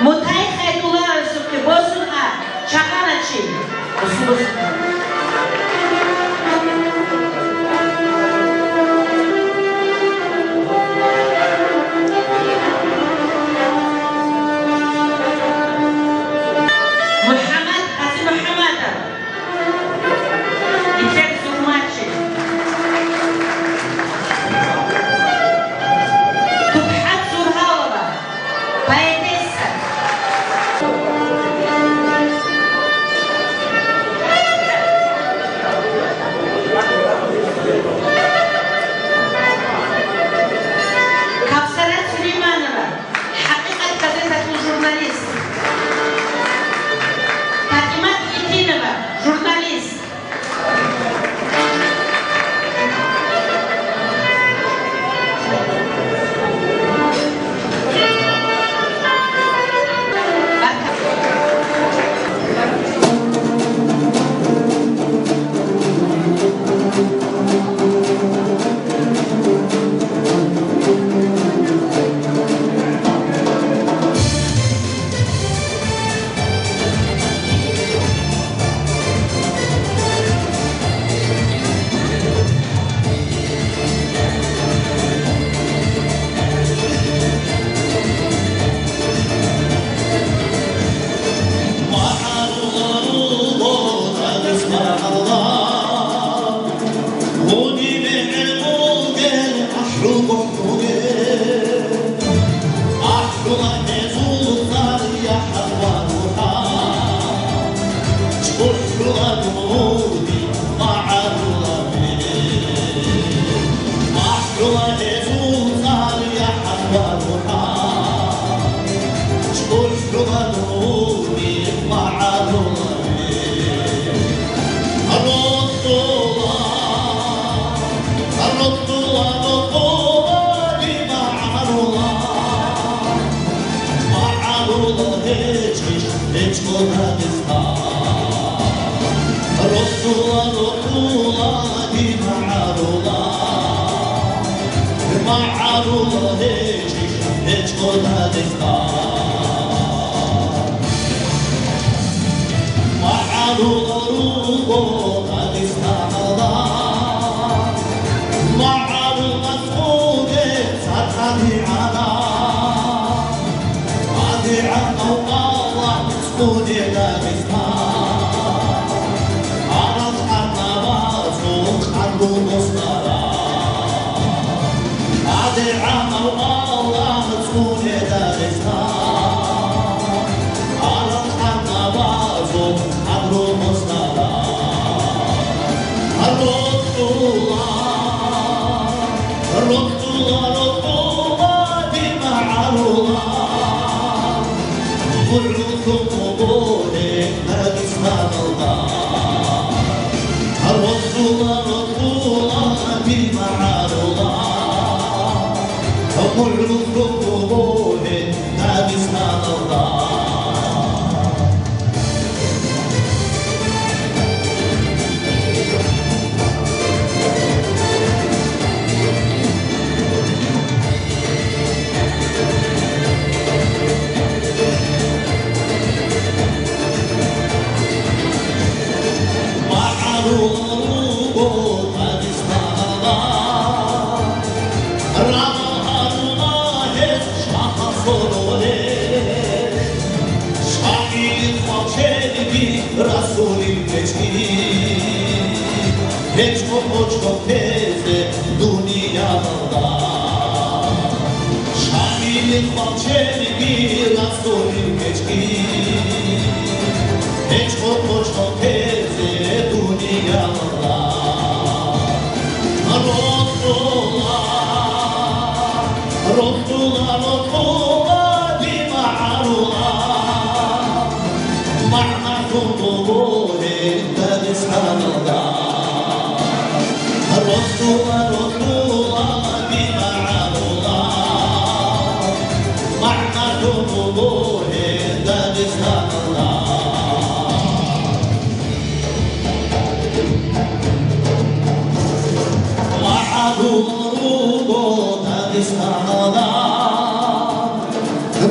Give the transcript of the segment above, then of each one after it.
Mutai Khaytullah Yusuf'ki bosun a Çakanaçi. Bosun.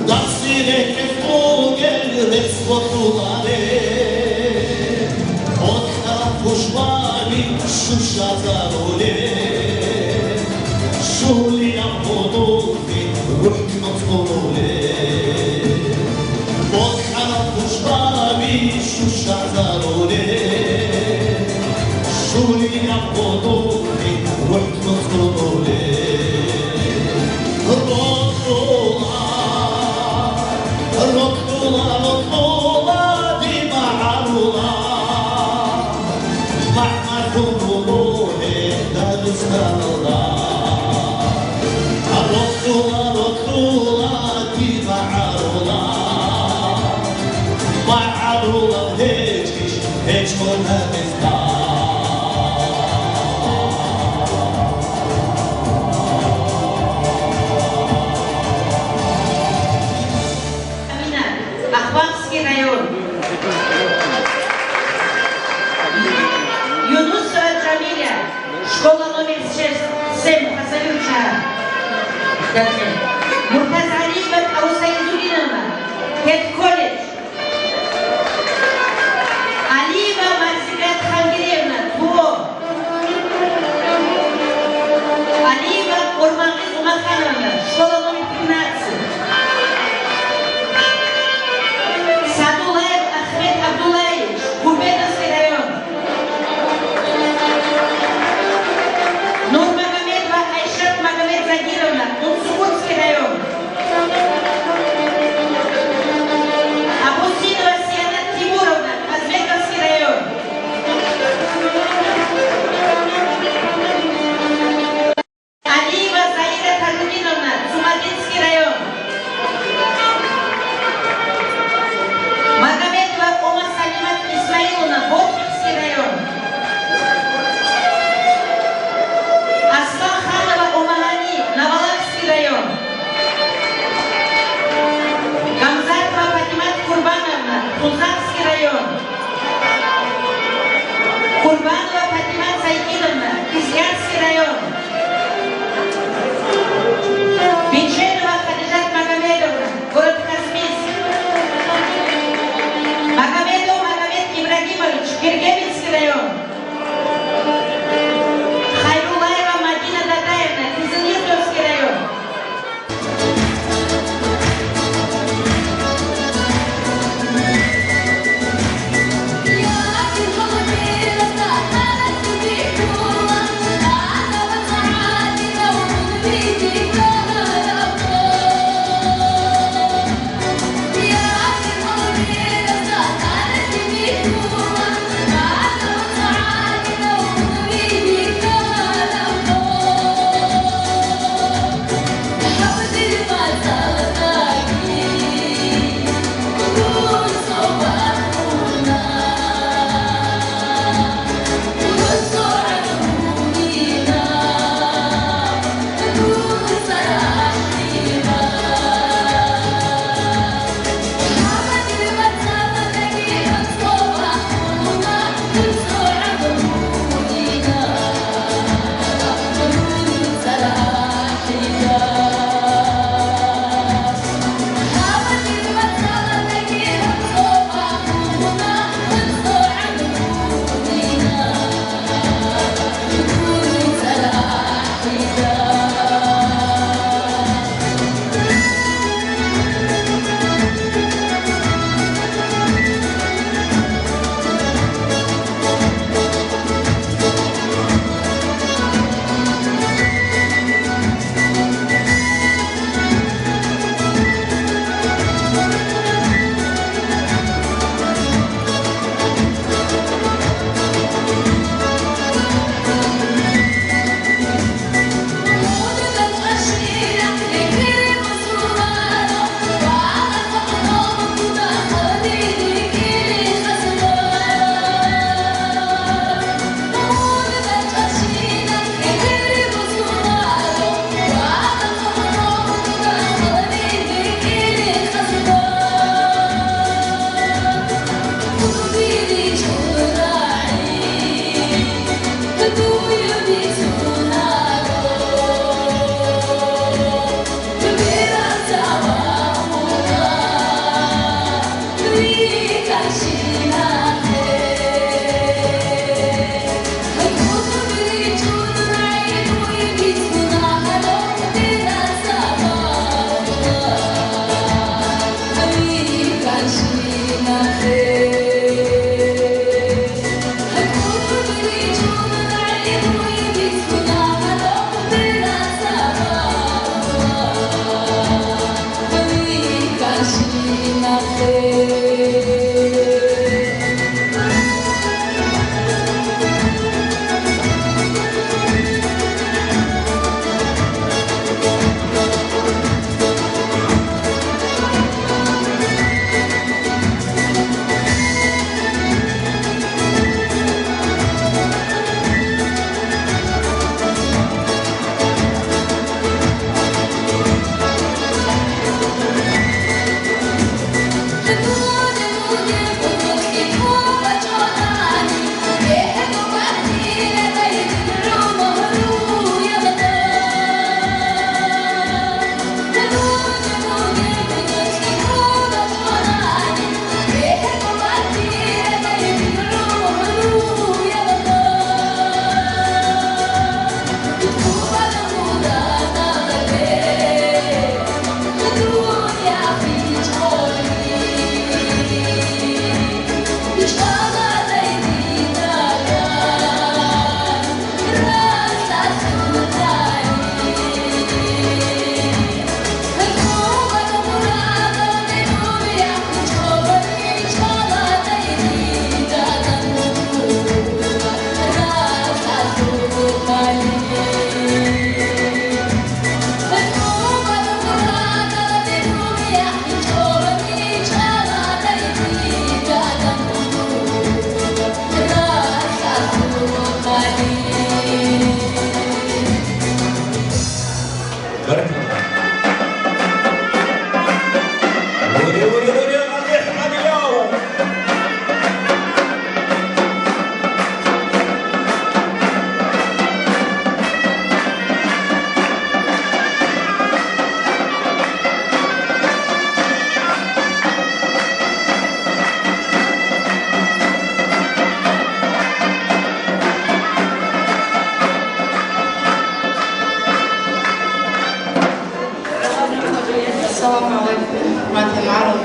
That's the Шазароне, Шулина подолки, Рухно цололе. Бокхана пушбами, Шушазароне, Шулина подолки, Рухно цололе. Рокнула, рокнула, Дима Арула. Рокнула, Дима Арула. Арула, Хечко на места. Ахватский район. Юнусова Джамиля, школа номер 7, Хасавюрча. Муртаз Алиева, Аусаизулинова, Педколледж. Алиева Марсигат Хангиревна, ТУО. Алиева Урманғиз Уматхановна, школа номер 15. Садулаев Ахмед Абдулаевич, Губернский район. Нурмагомедова Айшат Магомед Загировна, Унсугурский район.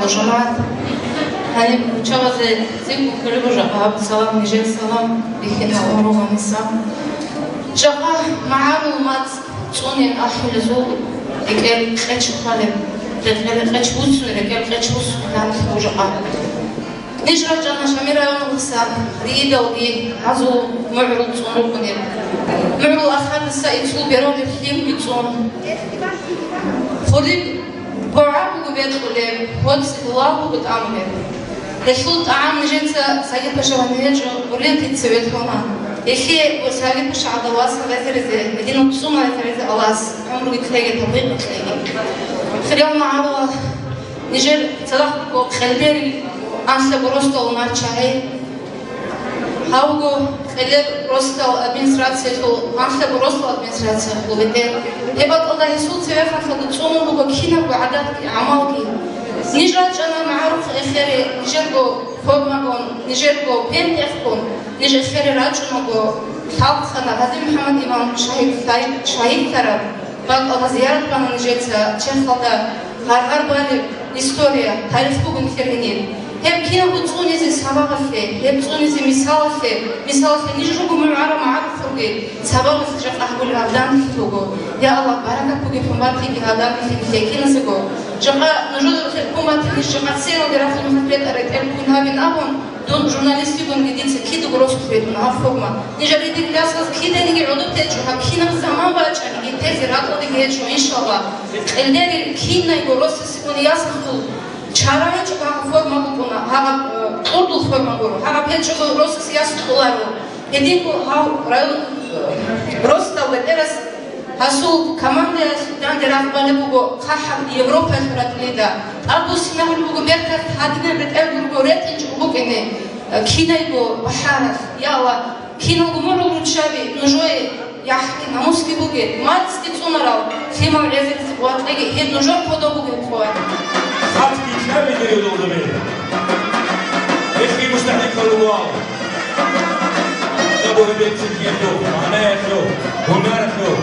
وجماعة هاني بچاوز زيكو كريبو جاقا سلام نجيل سلام بخينا وروها نسام جاقا معلومات توني أحمل زو رجال قتش خالب رجال قتش بوسن رجال قتش بوسن نعرف وجاقا نجرا جانا شميرا يوم السام ريدا ودي عزو معروض تونو كنير معروض أخر السائل سو بيرون الحليم بتون فريق بعض وبيت قلب هوتس الله وبتعمل لشوط عام نجيت سايق بشوان نيجو وريت تسويت هنا إخي وسايق بش على واس غير مدينة قصومة غير ألاس عمره يتلاقي تطبيق يتلاقي خليهم معه نجر تلاقوا خلديري أنسى بروستو ونارشاي هاوغو خلير بروستو أدمنستراتسيا أنسى بروستو أدمنستراتسيا وبدأ هبط الله يسوع سيفا فدتشومو بوكينا بعدد أعمالك نجرات أنا معروف إخيري نجربو فوقماكون نجربو بنت أخكون نجر إخيري راجماكو خالد خنا هذا محمد إمام شهيد ترى بعد الله زيارة بنا نجيتها شيخ خالد غار بالي إستوريا تاريخ بوجن كرهني هم كنا بتقولي زي سباق فيه هم بتقولي زي مثال فيه نجربو معروف فوقي سباق في جف أحبول الأبدان في فوقه يا الله بارك بوجي في مارتي بهذا في كنا سكو جماعة نجود الحكومة تنشجع سيرو دراسة المفروض أريد أن يكون هذا أبون دون جورناليستي دون جديد كيد غروس فريدون هفوما نجري دي لاساس كيدا نيجي عدو تجو هكينا زمان باج أنا جيت زراعة دي هيجو إن شاء الله الدنيا كينا غروس سكون ياسخو شارعي جوا هفوما بكونا ها أردو فوما غرو ها بيجو غروس سياسة لارو هديكو ها غروس تولدرس هسو كمان ده درا بالبوغو خاحب يوروبا فراتليدا أبو سناه البوغو بيركات هادنا بتقابل بوغو ريتنج بوغيني كينا يبو بحارة يا الله كينا غمرو برشابي نجوي يحكي ناموسكي بوغي ما تستيقظون راو فيما عرفت واتلاقي هيد نجوي بودو بوغي بوغي خاتكي شابي ديريدو دبي إخي مستحيل كالواو أبو هبيت سكيتو معناه شو ونار شو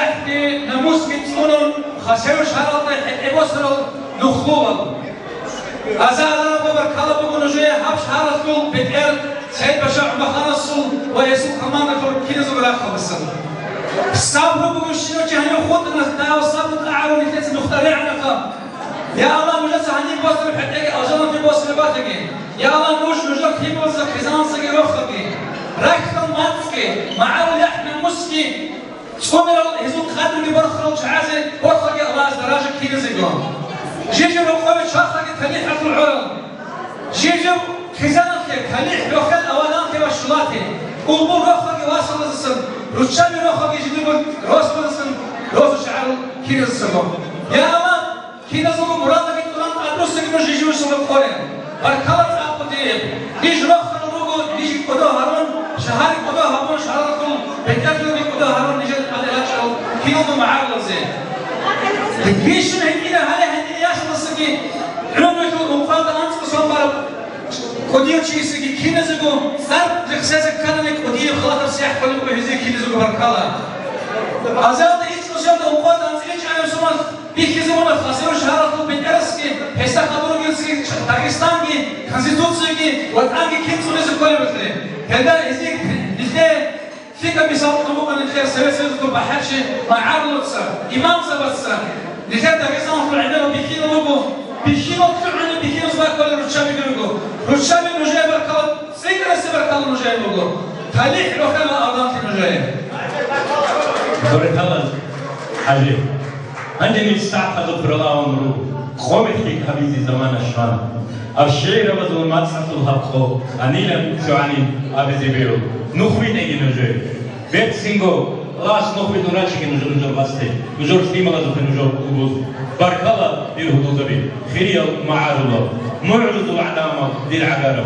يحكي ناموس متسونون خسر شرط إبوسرو نخلوبل أزالا ببركالا بقول نجوية حبش هارسول بتقر سيد بشع مخانسول ويسوع كمان نقول كنيزو بلا خبصن الصبر بقول شنو جهنم خود الناس والصبر تعالوا نتيجة نخترع نقا يا الله مجلس هني بوصل بحتاج أجرنا في بوصل باتجي يا الله نوش نجار في بوصل خزان سجى روخكي ركض ماتكي معاول يحمل مسكي سكمل هزوم خادم يبرخلو شعازي بورخلي الله درجة كنيزيقون جيجو رقابة شخصك تليح عطل العرم جيجو خزانك تليح روخل أولانك والشلاتي قلبو روخك واصل السن رشامي روخك يجدون روصل السن روص شعر كنيزيقون يا الله كنيزيقون مرادك تلان أدرسك نجيجو سلم قرن بركالت أقوديب نيج روخل روغو نيجي قدو هارون شهاري قدو هارون شهر كل بيتاكلو بي قدو هارون نيجي قدو شعر كنيزو معارض زين بيشن هكذا هلا سكي عمرك ومقاد أنت بصنبر كوديو شيء سكي كنا زكو سر رخصة كنا كوديو خلاص سياح كلهم بهذه كنا زكو بركالا أزاد إيش نشاط ومقاد أنت إيش أنا سمع بيخزونا خسروا شهرة بالأرسكي هسه خبروا يلسكي باكستاني كونستيتوشني وتاني كم سنة زكولي بتري هذا إزاي إزاي فيك بيساوي طبعا الخير سويسوي زكو بحرش مع عرض صار إمام سبصر لذلك تجسم في العدالة بيخيل لوجو بيخيل طبعاً بيخيل صباح كل رشامي لوجو رشامي نجاي بركال سيكرا سبركال نجاي لوجو خليه روح كلا أرضان في نجاي بركال حاجة عندي مستعد أذكر الله ونرو قومي في حبيبي زمان الشان الشعر بدون ما تصل هبخو أنيلا سواني أبي زبيرو نخوي نيجي نجاي بيت سينغو لاش نخوي دوناشي كنجور باستي نجور سليم الله زوج نجور كوبوز بركلا يهودو زبي خير معارضة معرض علامة دير عقارب